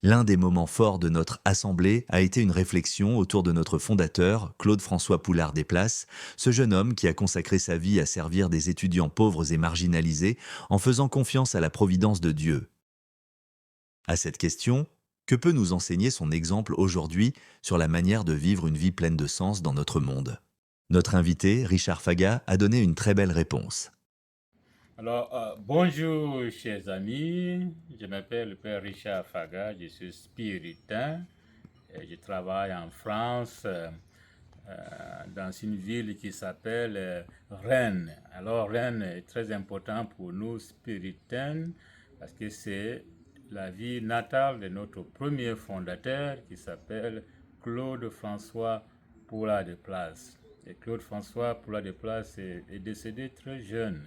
L'un des moments forts de notre assemblée a été une réflexion autour de notre fondateur, Claude-François Poulard Desplaces, ce jeune homme qui a consacré sa vie à servir des étudiants pauvres et marginalisés en faisant confiance à la providence de Dieu. À cette question, que peut nous enseigner son exemple aujourd'hui sur la manière de vivre une vie pleine de sens dans notre monde? Notre invité, Richard Faga, a donné une très belle réponse. Bonjour chers amis, je m'appelle le Père Richard Faga, je suis spiritain et je travaille en France dans une ville qui s'appelle Rennes. Alors Rennes est très important pour nous spiritains parce que c'est la ville natale de notre premier fondateur qui s'appelle Claude François Poulard Desplaces. Et Claude François Poulard Desplaces est décédé très jeune.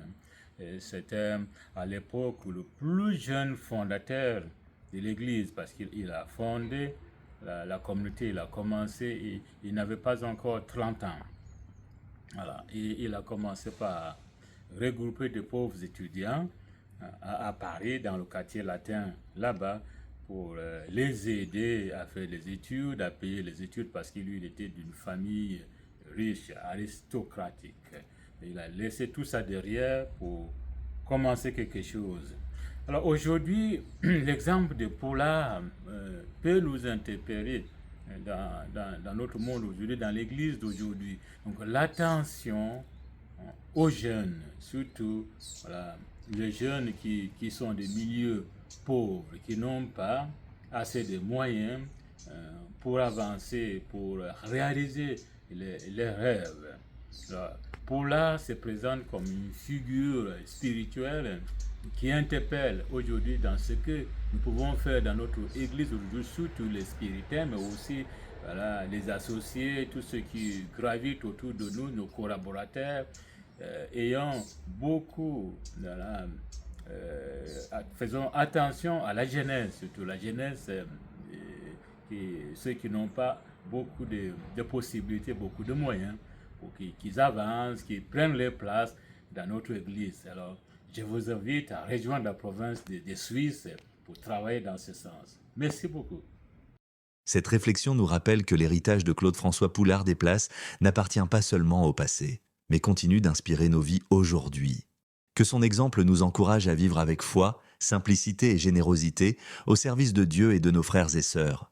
C'était à l'époque le plus jeune fondateur de l'Église parce qu'il a fondé la communauté, il a commencé, il n'avait pas encore 30 ans. Voilà. Et il a commencé par regrouper de pauvres étudiants à Paris, dans le quartier latin, là-bas, pour les aider à faire les études, à payer les études, parce qu'il était d'une famille riche, aristocratique. Et il a laissé tout ça derrière pour commencer quelque chose. Alors aujourd'hui, l'exemple de Paula peut nous interpeller dans notre monde aujourd'hui, dans l'église d'aujourd'hui. Donc l'attention aux jeunes, surtout voilà, les jeunes qui sont des milieux pauvres, qui n'ont pas assez de moyens pour avancer, pour réaliser les rêves. Alors, Paula se présente comme une figure spirituelle qui interpelle aujourd'hui dans ce que nous pouvons faire dans notre église aujourd'hui, surtout les spiritains, mais aussi voilà, les associés, tous ceux qui gravitent autour de nous, nos collaborateurs, ayant beaucoup, voilà, faisons attention à la jeunesse, surtout la jeunesse, ceux qui n'ont pas beaucoup de possibilités, beaucoup de moyens, pour qu'ils avancent, qu'ils prennent leur place dans notre église. Alors, je vous invite à rejoindre la province de Suisse pour travailler dans ce sens. Merci beaucoup. Cette réflexion nous rappelle que l'héritage de Claude-François Poulard Desplaces n'appartient pas seulement au passé, mais continue d'inspirer nos vies aujourd'hui. Que son exemple nous encourage à vivre avec foi, simplicité et générosité au service de Dieu et de nos frères et sœurs.